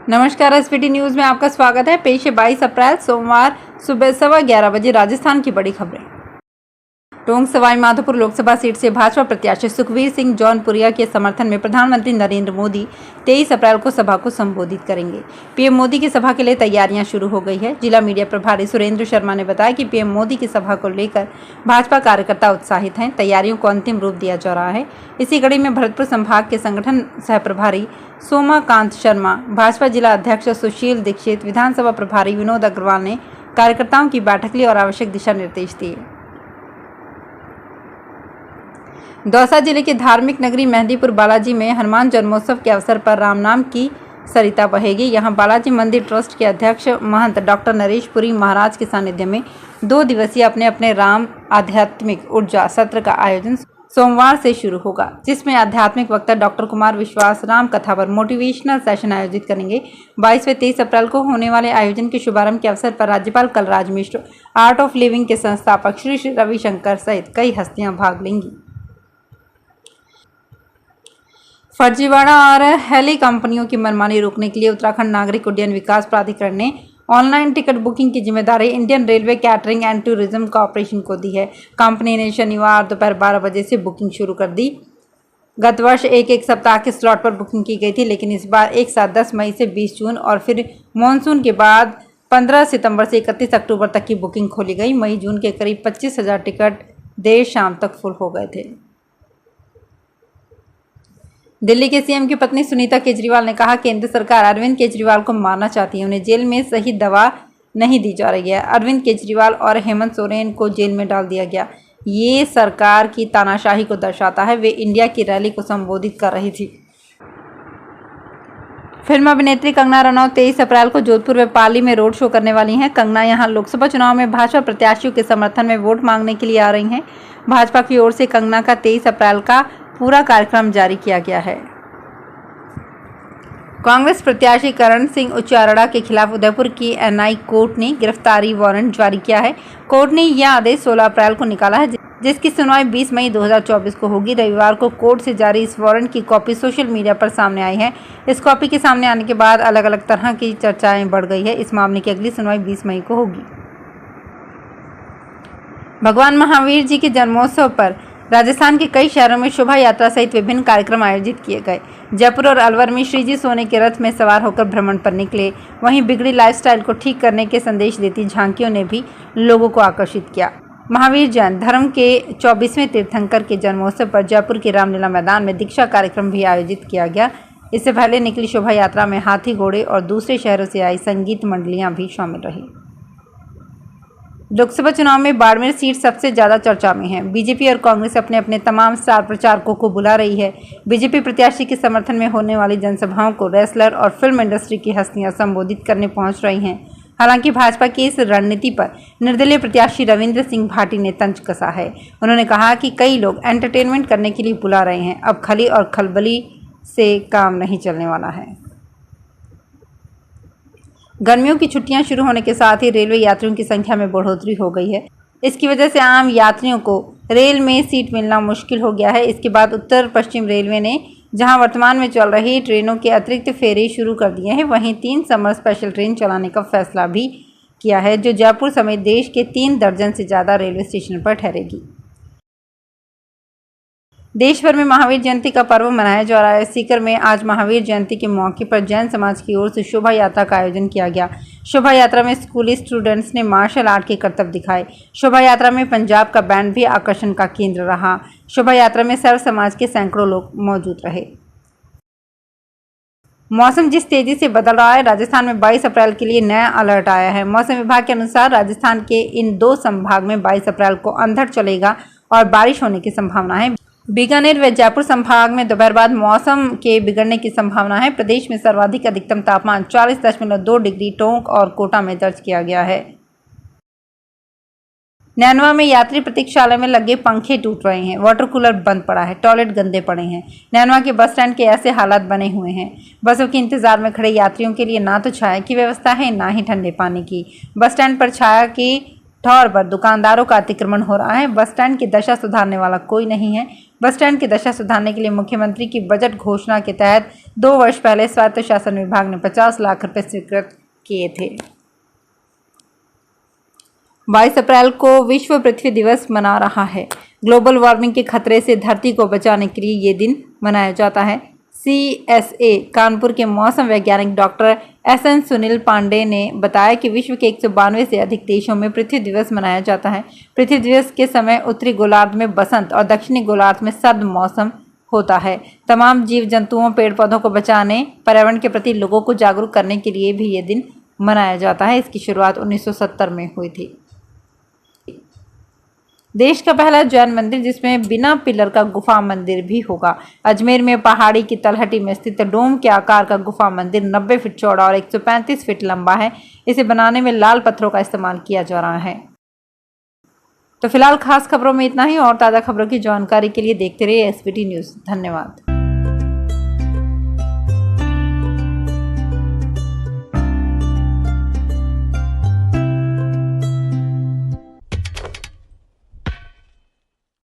नमस्कार, SPT news में आपका स्वागत है। पेश है 22 अप्रैल सोमवार सुबह 11:15 बजे राजस्थान की बड़ी खबरें। टोंक सवाई माधोपुर लोकसभा सीट से भाजपा प्रत्याशी सुखवीर सिंह जौनपुरिया के समर्थन में प्रधानमंत्री नरेंद्र मोदी 23 अप्रैल को सभा को संबोधित करेंगे। पीएम मोदी की सभा के लिए तैयारियां शुरू हो गई है। जिला मीडिया प्रभारी सुरेंद्र शर्मा ने बताया कि पीएम मोदी की सभा को लेकर भाजपा कार्यकर्ता उत्साहित हैं। तैयारियों को अंतिम रूप दिया जा रहा है। इसी कड़ी में भरतपुर संभाग के संगठन सह प्रभारी सोमाकांत शर्मा, भाजपा जिला अध्यक्ष सुशील दीक्षित, विधानसभा प्रभारी विनोद अग्रवाल ने कार्यकर्ताओं की बैठक ली और आवश्यक दिशा निर्देश दिए। दौसा जिले के धार्मिक नगरी मेहंदीपुर बालाजी में हनुमान जन्मोत्सव के अवसर पर राम नाम की सरिता बहेगी। यहां बालाजी मंदिर ट्रस्ट के अध्यक्ष महंत डॉक्टर नरेश पुरी महाराज के सानिध्य में 2 दिवसीय अपने अपने राम आध्यात्मिक ऊर्जा सत्र का आयोजन सोमवार से शुरू होगा, जिसमें आध्यात्मिक वक्ता डॉक्टर कुमार विश्वास राम कथा पर मोटिवेशनल सेशन आयोजित करेंगे। 22 व 23 अप्रैल को होने वाले आयोजन के शुभारंभ के अवसर पर राज्यपाल Kalraj Mishra, art of living के संस्थापक श्री श्री रविशंकर सहित कई हस्तियां भाग लेंगी। फर्जीवाड़ा और हेली कंपनियों की मनमानी रोकने के लिए उत्तराखंड नागरिक उड्डयन विकास प्राधिकरण ने ऑनलाइन टिकट बुकिंग की जिम्मेदारी Indian railway catering and tourism corporation को दी है। कंपनी ने शनिवार दोपहर 12 बजे से बुकिंग शुरू कर दी। गत वर्ष एक सप्ताह के स्लॉट पर बुकिंग की गई थी, लेकिन इस बार एक साथ 10 मई से 20 जून और फिर मानसून के बाद 15 सितंबर से 31 अक्टूबर तक की बुकिंग खोली गई। मई जून के करीब 25,000 टिकट देर शाम तक फुल हो गए थे। दिल्ली के सीएम की पत्नी सुनीता केजरीवाल ने कहा, केंद्र सरकार अरविंद केजरीवाल को मारना चाहती है। उन्हें जेल में सही दवा नहीं दी जा रही है। अरविंद केजरीवाल और हेमंत सोरेन को जेल में डाल दिया गया। ये सरकार की तानाशाही को दर्शाता है। वे इंडिया की रैली को संबोधित कर रही थी। फिल्म अभिनेत्री कंगना रनौत 23 अप्रैल को जोधपुर व पाली में रोड शो करने वाली हैं। कंगना यहां लोकसभा चुनाव में भाजपा प्रत्याशियों के समर्थन में वोट मांगने के लिए आ रही हैं। भाजपा की ओर से कंगना का 23 अप्रैल का पूरा कार्यक्रम जारी किया गया है। कांग्रेस प्रत्याशी करण सिंह उच्चारड़ा के खिलाफ उदयपुर की एनआई कोर्ट ने गिरफ्तारी वारंट जारी किया है। कोर्ट ने यह आदेश 16 अप्रैल को निकाला है, जिसकी सुनवाई 20 मई 2024 को होगी। रविवार को कोर्ट से जारी इस वारंट की कॉपी सोशल मीडिया पर सामने आई है। इस कॉपी के सामने आने के बाद अलग अलग तरह की चर्चाएं बढ़ गई है। इस मामले की अगली सुनवाई 20 मई को होगी। भगवान महावीर जी के जन्मोत्सव पर राजस्थान के कई शहरों में शोभा यात्रा सहित विभिन्न कार्यक्रम आयोजित किए गए। जयपुर और अलवर में श्री जी सोने के रथ में सवार होकर भ्रमण पर निकले। वहीं बिगड़ी लाइफस्टाइल को ठीक करने के संदेश देती झांकियों ने भी लोगों को आकर्षित किया। महावीर जैन धर्म के 24वें तीर्थंकर के जन्मोत्सव पर जयपुर के रामलीला मैदान में दीक्षा कार्यक्रम भी आयोजित किया गया। इससे पहले निकली शोभा यात्रा में हाथी, घोड़े और दूसरे शहरों से आई संगीत मंडलियां भी शामिल रही। लोकसभा चुनाव में बाड़मेर सीट सबसे ज्यादा चर्चा में है। बीजेपी और कांग्रेस अपने अपने तमाम स्टार प्रचारकों को बुला रही है। बीजेपी प्रत्याशी के समर्थन में होने वाली जनसभाओं को रेसलर और फिल्म इंडस्ट्री की हस्तियां संबोधित करने पहुंच रही हैं। हालांकि भाजपा की इस रणनीति पर निर्दलीय प्रत्याशी रविंद्र सिंह भाटी ने तंज कसा है। उन्होंने कहा कि कई लोग एंटरटेनमेंट करने के लिए बुला रहे हैं। अब खली और खलबली से काम नहीं चलने वाला है। गर्मियों की छुट्टियां शुरू होने के साथ ही रेलवे यात्रियों की संख्या में बढ़ोतरी हो गई है। इसकी वजह से आम यात्रियों को रेल में सीट मिलना मुश्किल हो गया है। इसके बाद उत्तर पश्चिम रेलवे ने जहां वर्तमान में चल रही ट्रेनों के अतिरिक्त फेरे शुरू कर दिए हैं, वहीं 3 समर स्पेशल ट्रेन चलाने का फैसला भी किया है, जो जयपुर समेत देश के 3 दर्जन से ज़्यादा रेलवे स्टेशन पर ठहरेगी। देश भर में महावीर जयंती का पर्व मनाया जा रहा है। सीकर में आज महावीर जयंती के मौके पर जैन समाज की ओर से शोभा यात्रा का आयोजन किया गया। शोभा यात्रा में स्कूली स्टूडेंट्स ने मार्शल आर्ट के करतब दिखाए। शोभा यात्रा में पंजाब का बैंड भी आकर्षण का केंद्र रहा। शोभा यात्रा में सर्व समाज के सैकड़ों लोग मौजूद रहे। मौसम जिस तेजी से बदल रहा है, राजस्थान में 22 अप्रैल के लिए नया अलर्ट आया है। मौसम विभाग के अनुसार राजस्थान के इन 2 संभाग में 22 अप्रैल को अंधड़ चलेगा और बारिश होने की संभावना है। बीकानेर व जयपुर संभाग में दोपहर बाद मौसम के बिगड़ने की संभावना है। प्रदेश में सर्वाधिक अधिकतम तापमान 40.2 डिग्री टोंक और कोटा में दर्ज किया गया है। नैनवा में यात्री प्रतीक्षालय में लगे पंखे टूट रहे हैं। वाटर कूलर बंद पड़ा है। टॉयलेट गंदे पड़े हैं। नैनवा के बस स्टैंड के ऐसे हालात बने हुए हैं। बसों के इंतजार में खड़े यात्रियों के लिए ना तो छाया की व्यवस्था है, ना ही ठंडे पानी की। बस स्टैंड पर छाया की ठौर पर दुकानदारों का अतिक्रमण हो रहा है। बस स्टैंड की दशा सुधारने वाला कोई नहीं है। बस स्टैंड की दशा सुधारने के लिए मुख्यमंत्री की बजट घोषणा के तहत 2 वर्ष पहले स्वायत्त शासन विभाग ने 50 लाख रुपए स्वीकृत किए थे। 22 अप्रैल को विश्व पृथ्वी दिवस मना रहा है। ग्लोबल वार्मिंग के खतरे से धरती को बचाने के लिए ये दिन मनाया जाता है। CSA कानपुर के मौसम वैज्ञानिक डॉक्टर SN सुनील पांडे ने बताया कि विश्व के 192 से अधिक देशों में पृथ्वी दिवस मनाया जाता है। पृथ्वी दिवस के समय उत्तरी गोलार्ध में बसंत और दक्षिणी गोलार्ध में सर्द मौसम होता है। तमाम जीव जंतुओं, पेड़ पौधों को बचाने, पर्यावरण के प्रति लोगों को जागरूक करने के लिए भी ये दिन मनाया जाता है। इसकी शुरुआत 1970 में हुई थी। देश का पहला जैन मंदिर जिसमें बिना पिलर का गुफा मंदिर भी होगा। अजमेर में पहाड़ी की तलहटी में स्थित डोम के आकार का गुफा मंदिर 90 फीट चौड़ा और 135 फीट लंबा है। इसे बनाने में लाल पत्थरों का इस्तेमाल किया जा रहा है। तो फिलहाल खास खबरों में इतना ही। और ताज़ा खबरों की जानकारी के लिए देखते रहिए SBT न्यूज़। धन्यवाद।